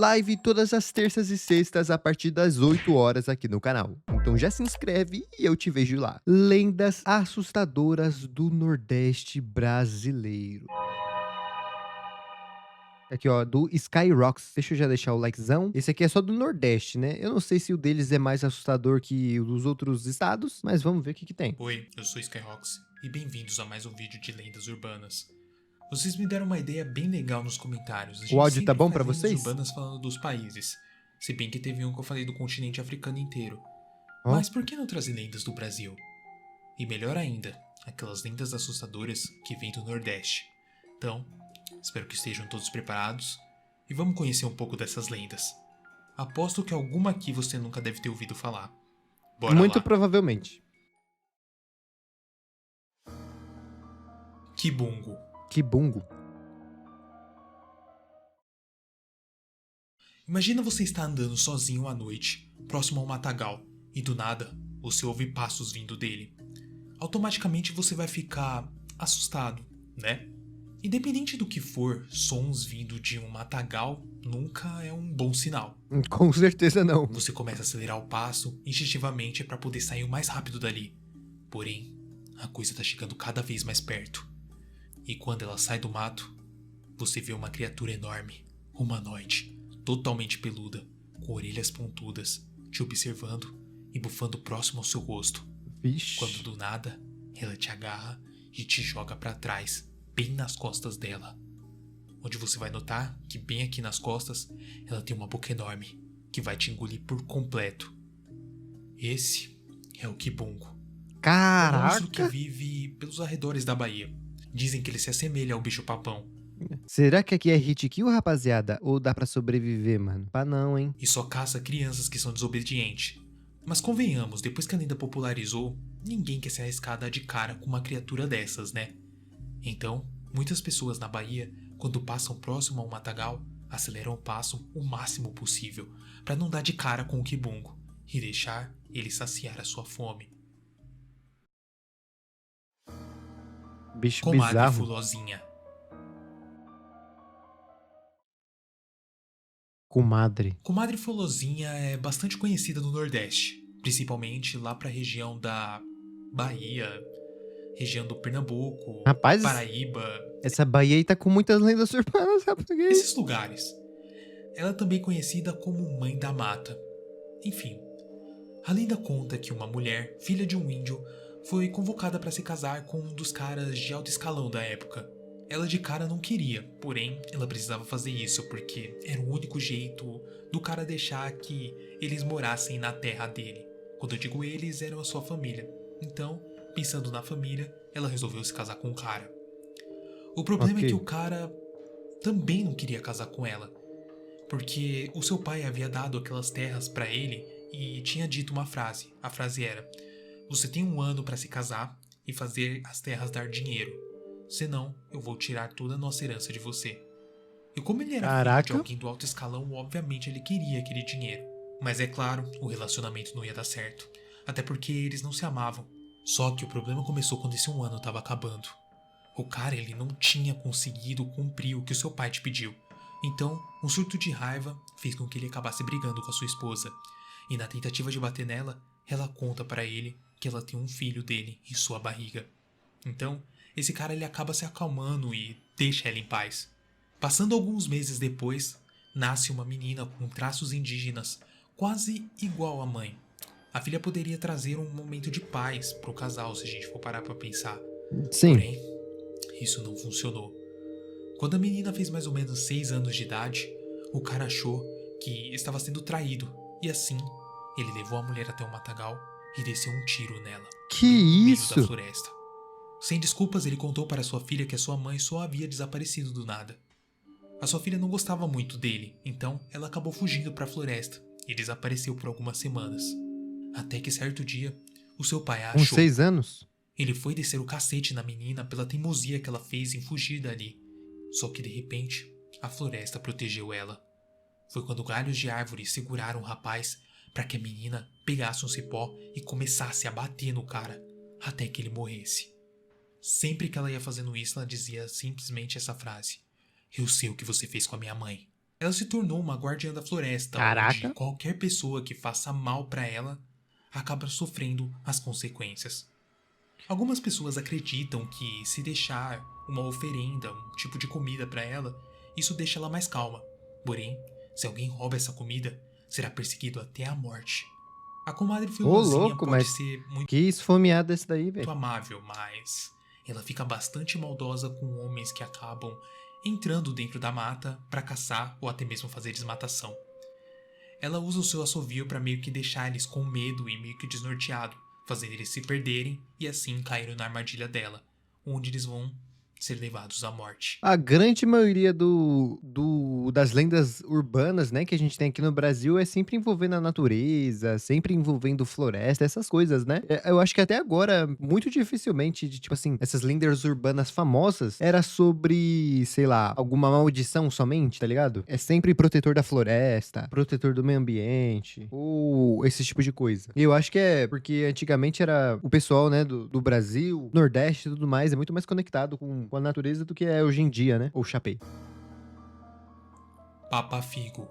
live todas as terças e sextas a partir das 8 horas aqui no canal. Então já se inscreve e eu te vejo lá. Lendas assustadoras do Nordeste brasileiro. Aqui, ó, do Skyrox. Deixa eu já deixar o likezão. Esse aqui é só do Nordeste, né? Eu não sei se o deles é mais assustador que o dos outros estados, mas vamos ver o que que tem. Oi, eu sou Skyrox e bem-vindos a mais um vídeo de lendas urbanas. Vocês me deram uma ideia bem legal nos comentários. A gente O áudio tá sempre bom faz pra lendas vocês? urbanas falando dos países. Se bem que teve um que eu falei do continente africano inteiro. Ó. Mas por que não trazer lendas do Brasil? E melhor ainda, aquelas lendas assustadoras que vêm do Nordeste. Então, espero que estejam todos preparados e vamos conhecer um pouco dessas lendas. Aposto que alguma aqui você nunca deve ter ouvido falar. Bora Muito lá. provavelmente. Kibungo. Kibungo. Imagina você estar andando sozinho à noite, próximo a um matagal, e do nada, você ouve passos vindo dele. Automaticamente você vai ficar assustado, né? Independente do que for, sons vindo de um matagal nunca é um bom sinal. Com certeza não. Você começa a acelerar o passo instintivamente para poder sair o mais rápido dali. Porém, a coisa está chegando cada vez mais perto. E quando ela sai do mato, você vê uma criatura enorme, humanoide, totalmente peluda, com orelhas pontudas, te observando e bufando próximo ao seu rosto. Vixe. Quando do nada, ela te agarra e te joga para trás, bem nas costas dela. Onde você vai notar que bem aqui nas costas, ela tem uma boca enorme, que vai te engolir por completo. Esse é o Kibungo. Um monstro que Caraca! vive pelos arredores da Bahia. Dizem que ele se assemelha ao bicho-papão. Será que aqui é hit kill, rapaziada? Ou dá pra sobreviver, mano? Pá não, hein? E só caça crianças que são desobedientes. Mas convenhamos, depois que a lenda popularizou, ninguém quer se arriscar a dar de cara com uma criatura dessas, né? Então, muitas pessoas na Bahia, quando passam próximo a um matagal, aceleram o passo o máximo possível, para não dar de cara com o Kibungo e deixar ele saciar a sua fome. Bicho Comadre bizarro. Fulozinha. Comadre. Comadre Fulozinha é bastante conhecida no Nordeste, principalmente lá para a região da Bahia, região do Pernambuco, Rapaz, Paraíba, essa Bahia aí tá com muitas lendas urbanas, rapaz. esses lugares. Ela é também conhecida como Mãe da Mata. Enfim, a lenda conta que uma mulher, filha de um índio, foi convocada para se casar com um dos caras de alto escalão da época. Ela de cara não queria, porém ela precisava fazer isso porque era o único jeito do cara deixar que eles morassem na terra dele. Quando eu digo eles, eram a sua família. Então, pensando na família, ela resolveu se casar com o cara. O problema é Ok. que o cara também não queria casar com ela, porque o seu pai havia dado aquelas terras para ele e tinha dito uma frase. A frase era: você tem 1 ano para se casar e fazer as terras dar dinheiro. Senão, eu vou tirar toda a nossa herança de você. E como ele era filho de Caraca. alguém do alto escalão, obviamente ele queria aquele dinheiro. Mas é claro, o relacionamento não ia dar certo. Até porque eles não se amavam. Só que o problema começou quando esse 1 ano estava acabando. O cara, ele não tinha conseguido cumprir o que o seu pai te pediu. Então, um surto de raiva fez com que ele acabasse brigando com a sua esposa. E na tentativa de bater nela, ela conta para ele que ela tem um filho dele em sua barriga. Então, esse cara ele acaba se acalmando e deixa ela em paz. Passando alguns meses depois, nasce uma menina com traços indígenas, quase igual à mãe. A filha poderia trazer um momento de paz pro casal, se a gente for parar pra pensar. Sim. Porém, isso não funcionou. Quando a menina fez mais ou menos 6 anos de idade, o cara achou que estava sendo traído e assim ele levou a mulher até o matagal e desceu um tiro nela, Que bem no meio da isso? floresta. Sem desculpas, ele contou para sua filha que a sua mãe só havia desaparecido do nada. A sua filha não gostava muito dele, então ela acabou fugindo para a floresta e desapareceu por algumas semanas. Até que certo dia, o seu pai a Com achou. 6 anos? Ele foi descer o cacete na menina pela teimosia que ela fez em fugir dali. Só que de repente, a floresta protegeu ela. Foi quando galhos de árvores seguraram o rapaz para que a menina pegasse um cipó e começasse a bater no cara, até que ele morresse. Sempre que ela ia fazendo isso, ela dizia simplesmente essa frase: eu sei o que você fez com a minha mãe. Ela se tornou uma guardiã da floresta, onde Caraca. qualquer pessoa que faça mal pra ela acaba sofrendo as consequências. Algumas pessoas acreditam que se deixar uma oferenda, um tipo de comida pra ela, isso deixa ela mais calma. Porém, se alguém rouba essa comida, será perseguido até a morte. A comadre Ô, Filozinha louco, pode mas ser muito que esfomeado esse daí, velho. amável, mas ela fica bastante maldosa com homens que acabam entrando dentro da mata para caçar ou até mesmo fazer desmatação. Ela usa o seu assovio para meio que deixar eles com medo e meio que desnorteado, fazendo eles se perderem e assim caírem na armadilha dela, onde eles vão ser levados à morte. A grande maioria das lendas urbanas, né, que a gente tem aqui no Brasil é sempre envolvendo a natureza, sempre envolvendo floresta, essas coisas, né? Eu acho que até agora, muito dificilmente, tipo assim, essas lendas urbanas famosas era sobre, sei lá, alguma maldição somente, tá ligado? É sempre protetor da floresta, protetor do meio ambiente, ou esse tipo de coisa. E eu acho que é porque antigamente era o pessoal, né, do Brasil, Nordeste e tudo mais, é muito mais conectado com a natureza do que é hoje em dia, né? Ou chapei. Papa Figo.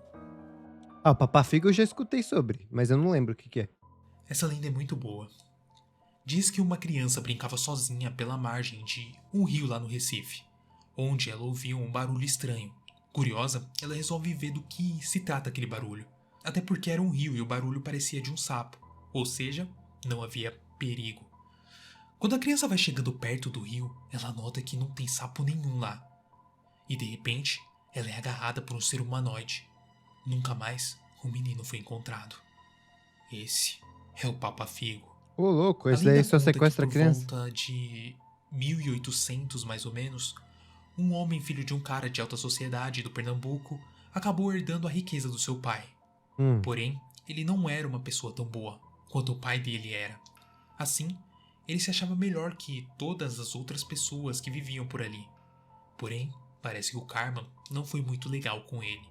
Ah, o Papafigo eu já escutei sobre, mas eu não lembro o que que é. Essa lenda é muito boa. Diz que uma criança brincava sozinha pela margem de um rio lá no Recife, onde ela ouviu um barulho estranho. Curiosa, ela resolve ver do que se trata aquele barulho, até porque era um rio e o barulho parecia de um sapo, ou seja, não havia perigo. Quando a criança vai chegando perto do rio, ela nota que não tem sapo nenhum lá. E de repente, ela é agarrada por um ser humanoide. Nunca mais o menino foi encontrado. Esse é o Papa Figo. Ô, louco, A esse daí lenda só conta que sequestra a por criança. volta de 1800, mais ou menos, um homem filho de um cara de alta sociedade do Pernambuco acabou herdando a riqueza do seu pai. Hum. Porém, ele não era uma pessoa tão boa quanto o pai dele era. Assim, ele se achava melhor que todas as outras pessoas que viviam por ali. Porém, parece que o karma não foi muito legal com ele.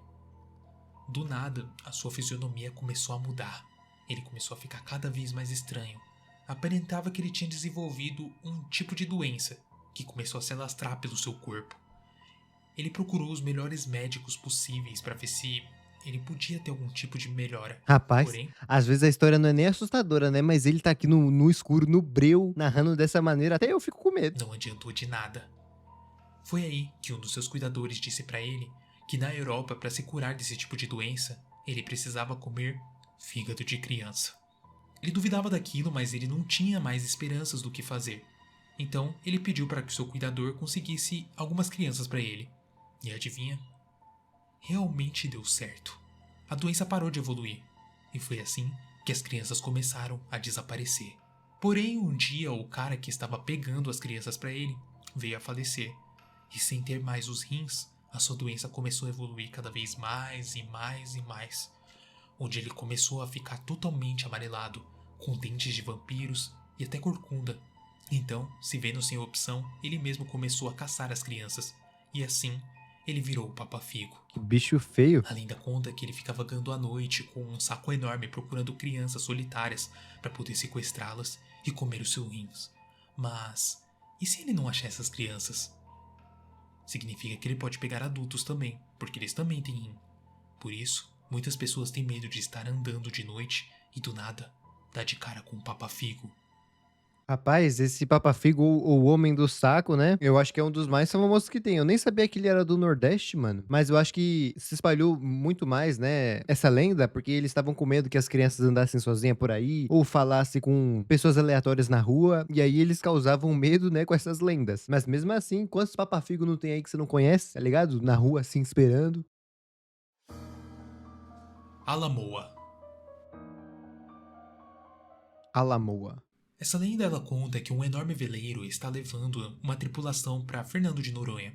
Do nada, a sua fisionomia começou a mudar. Ele começou a ficar cada vez mais estranho. Aparentava que ele tinha desenvolvido um tipo de doença que começou a se alastrar pelo seu corpo. Ele procurou os melhores médicos possíveis para ver se ele podia ter algum tipo de melhora. Rapaz, Porém, às vezes a história não é nem assustadora, né? Mas ele tá aqui no escuro, no breu, narrando dessa maneira, até eu fico com medo. não adiantou de nada. Foi aí que um dos seus cuidadores disse para ele que na Europa, para se curar desse tipo de doença, ele precisava comer fígado de criança. Ele duvidava daquilo, mas ele não tinha mais esperanças do que fazer. Então, ele pediu para que seu cuidador conseguisse algumas crianças para ele. E adivinha? Realmente deu certo. A doença parou de evoluir. E foi assim que as crianças começaram a desaparecer. Porém, um dia o cara que estava pegando as crianças para ele veio a falecer. E sem ter mais os rins, a sua doença começou a evoluir cada vez mais e mais e mais. Onde ele começou a ficar totalmente amarelado, com dentes de vampiros e até corcunda. Então, se vendo sem opção, ele mesmo começou a caçar as crianças. E assim, ele virou o Papa Figo. Que bicho feio. A lenda conta que ele fica vagando à noite com um saco enorme procurando crianças solitárias para poder sequestrá-las e comer os seus rins. Mas, e se ele não achar essas crianças? Significa que ele pode pegar adultos também, porque eles também têm rim. Por isso, muitas pessoas têm medo de estar andando de noite e do nada dá de cara com um Papa Figo. Rapaz, esse Papafigo, ou o Homem do Saco, né? Eu acho que é um dos mais famosos que tem. Eu nem sabia que ele era do Nordeste, mano. Mas eu acho que se espalhou muito mais, né? Essa lenda, porque eles estavam com medo que as crianças andassem sozinhas por aí, ou falassem com pessoas aleatórias na rua. E aí eles causavam medo, né, com essas lendas. Mas mesmo assim, quantos Papafigo não tem aí que você não conhece, tá ligado? Na rua, assim, esperando. Alamoa. Alamoa. Essa lenda ela conta que um enorme veleiro está levando uma tripulação para Fernando de Noronha.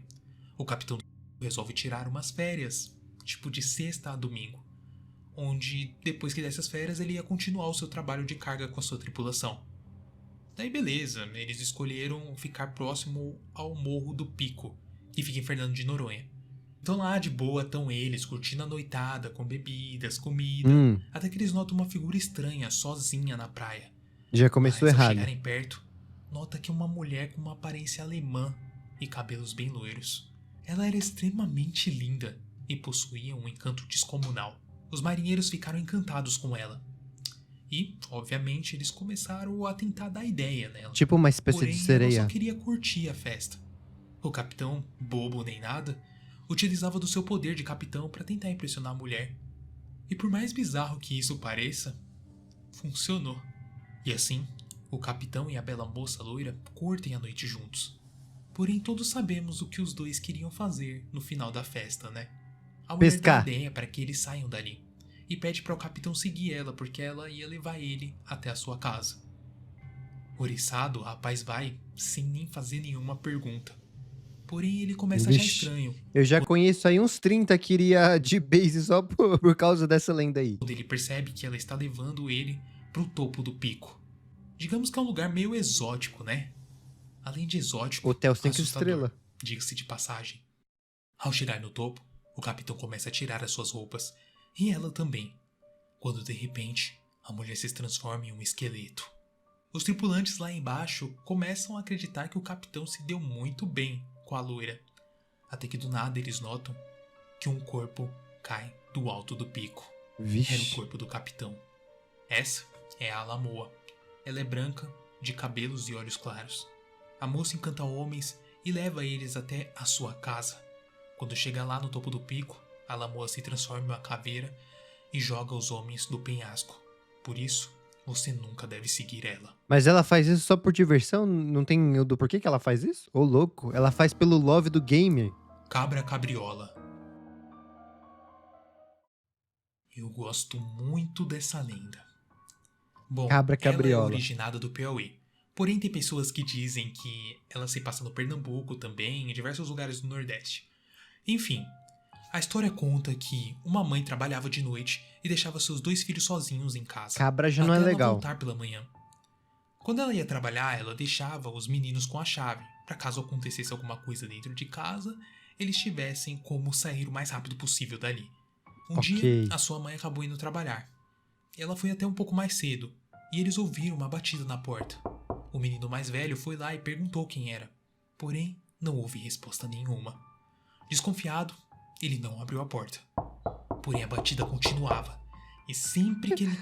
O capitão resolve tirar umas férias, tipo de sexta a domingo, onde depois que dessas férias ele ia continuar o seu trabalho de carga com a sua tripulação. Daí beleza, eles escolheram ficar próximo ao Morro do Pico, que fica em Fernando de Noronha. Então lá de boa estão eles curtindo a noitada, com bebidas, comida, até que eles notam uma figura estranha sozinha na praia. Já começou Mas ao errado. chegarem perto, nota que é uma mulher com uma aparência alemã e cabelos bem loiros. Ela era extremamente linda, e possuía um encanto descomunal. Os marinheiros ficaram encantados com ela. E, obviamente, eles começaram a tentar dar ideia nela. Tipo uma espécie de Porém, ela só sereia. queria curtir a festa. O capitão, bobo nem nada, utilizava do seu poder de capitão para tentar impressionar a mulher. E por mais bizarro que isso pareça, funcionou. E assim, o capitão e a bela moça loira curtem a noite juntos. Porém, todos sabemos o que os dois queriam fazer no final da festa, né? A mulher dá Pescar. ideia para que eles saiam dali e pede para o capitão seguir ela porque ela ia levar ele até a sua casa. Oriçado, o rapaz vai sem nem fazer nenhuma pergunta. Porém, ele começa a achar Vixe. estranho Eu já conheço aí uns 30 que iria de base só por causa dessa lenda aí. quando ele percebe que ela está levando ele pro topo do pico. Digamos que é um lugar meio exótico, né? Além de exótico, Hotel 5 assustador, estrelas. diga-se de passagem. Ao chegar no topo, o capitão começa a tirar as suas roupas, e ela também, quando de repente a mulher se transforma em um esqueleto. Os tripulantes lá embaixo começam a acreditar que o capitão se deu muito bem com a loira, até que do nada eles notam que um corpo cai do alto do pico. Era o Vixe. corpo do capitão. Essa é a Alamoa. Ela é branca, de cabelos e olhos claros. A moça encanta homens e leva eles até a sua casa. Quando chega lá no topo do pico, a Alamoa se transforma em uma caveira e joga os homens do penhasco. Por isso, você nunca deve seguir ela. Mas ela faz isso só por diversão? Não tem o do porquê que ela faz isso? Ô, louco. Ela faz pelo love do game. Cabra Cabriola. Eu gosto muito dessa lenda. Bom, Cabra ela é Cabriola. originada do Piauí. Porém, tem pessoas que dizem que ela se passa no Pernambuco também, em diversos lugares do Nordeste. Enfim, a história conta que uma mãe trabalhava de noite e deixava seus 2 filhos sozinhos em casa. Cabra já não é até ela legal. voltar pela manhã. Quando ela ia trabalhar, ela deixava os meninos com a chave, para caso acontecesse alguma coisa dentro de casa, eles tivessem como sair o mais rápido possível dali. Um Ok. dia, a sua mãe acabou indo trabalhar. Ela foi até um pouco mais cedo, e eles ouviram uma batida na porta. O menino mais velho foi lá e perguntou quem era, porém não houve resposta nenhuma. Desconfiado, ele não abriu a porta. Porém a batida continuava, e sempre que ele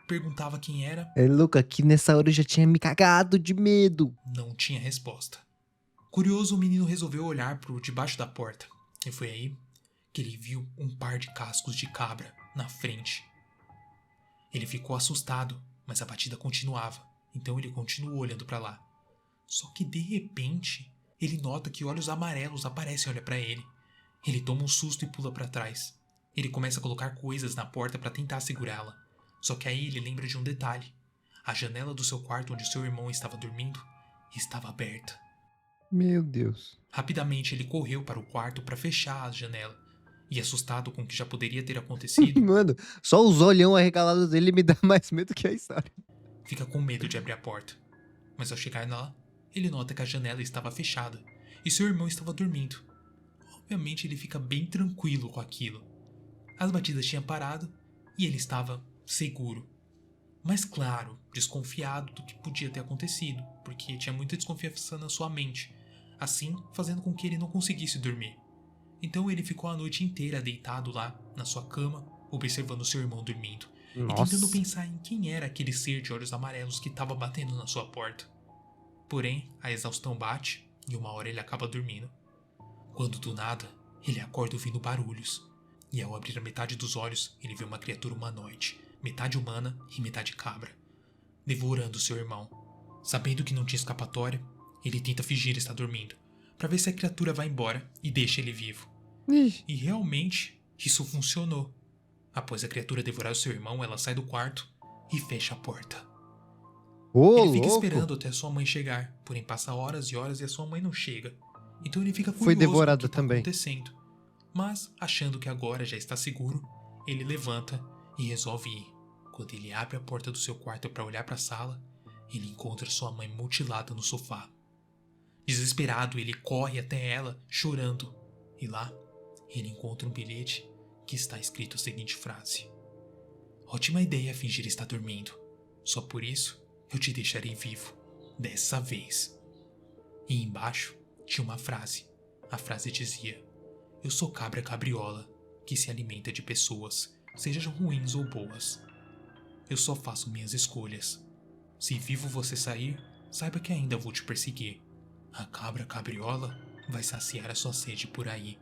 perguntava quem era, É louco, aqui nessa hora eu já tinha me cagado de medo. não tinha resposta. Curioso, o menino resolveu olhar por debaixo da porta, e foi aí que ele viu um par de cascos de cabra na frente. Ele ficou assustado, mas a batida continuava, então ele continuou olhando para lá. Só que de repente, ele nota que olhos amarelos aparecem e olham para ele. Ele toma um susto e pula para trás. Ele começa a colocar coisas na porta para tentar segurá-la. Só que aí ele lembra de um detalhe. A janela do seu quarto onde seu irmão estava dormindo estava aberta. Meu Deus. Rapidamente ele correu para o quarto para fechar a janela. E assustado com o que já poderia ter acontecido, Mano, só os olhão arregalados dele me dá mais medo que a história. fica com medo de abrir a porta. Mas ao chegar lá, ele nota que a janela estava fechada e seu irmão estava dormindo. Obviamente ele fica bem tranquilo com aquilo. As batidas tinham parado e ele estava seguro. Mas claro, desconfiado do que podia ter acontecido, porque tinha muita desconfiança na sua mente, assim fazendo com que ele não conseguisse dormir. Então ele ficou a noite inteira deitado lá, na sua cama, observando seu irmão dormindo, e tentando Nossa. pensar em quem era aquele ser de olhos amarelos que estava batendo na sua porta. Porém, a exaustão bate e uma hora ele acaba dormindo. Quando do nada, ele acorda ouvindo barulhos, e ao abrir a metade dos olhos, ele vê uma criatura humanoide, metade humana e metade cabra, devorando seu irmão. Sabendo que não tinha escapatória, ele tenta fingir estar dormindo, para ver se a criatura vai embora e deixa ele vivo. Ixi. E realmente, isso funcionou. Após a criatura devorar o seu irmão, ela sai do quarto e fecha a porta. Ô, Ele fica louco. esperando até sua mãe chegar, porém passa horas e horas e a sua mãe não chega. Então ele fica Foi curioso com o devorado que está também. acontecendo. Mas, achando que agora já está seguro, ele levanta e resolve ir. Quando ele abre a porta do seu quarto para olhar para a sala, ele encontra sua mãe mutilada no sofá. Desesperado, ele corre até ela, chorando. E lá, ele encontra um bilhete que está escrito a seguinte frase: ótima ideia fingir estar dormindo. Só por isso eu te deixarei vivo, dessa vez. E embaixo tinha uma frase. A frase dizia: eu sou cabra cabriola, que se alimenta de pessoas, sejam ruins ou boas. Eu só faço minhas escolhas. Se vivo você sair, saiba que ainda vou te perseguir. A cabra cabriola vai saciar a sua sede por aí.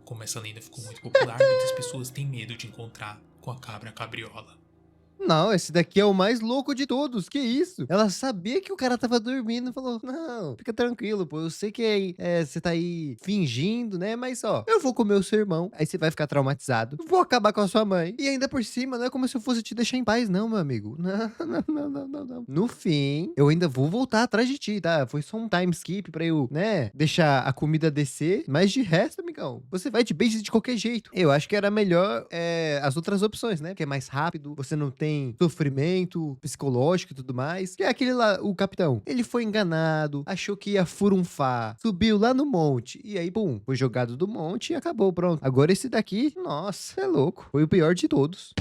Como essa lenda ficou muito popular, muitas pessoas têm medo de encontrar com a cabra cabriola. Não, esse daqui é o mais louco de todos, que isso? Ela sabia que o cara tava dormindo e falou, não, fica tranquilo, pô, eu sei que você tá aí fingindo, né, mas ó, eu vou comer o seu irmão, aí você vai ficar traumatizado, vou acabar com a sua mãe, e ainda por cima, não é como se eu fosse te deixar em paz não, meu amigo, não. No fim, eu ainda vou voltar atrás de ti, tá? Foi só um time skip pra eu, né, deixar a comida descer, mas de resto, amigão, você vai de base de qualquer jeito. Eu acho que era melhor as outras opções, né, que é mais rápido, você não tem sofrimento psicológico e tudo mais. Que é aquele lá, o capitão. Ele foi enganado, achou que ia furunfar, subiu lá no monte e aí, pum, foi jogado do monte e acabou, pronto. Agora esse daqui, nossa, é louco. Foi o pior de todos.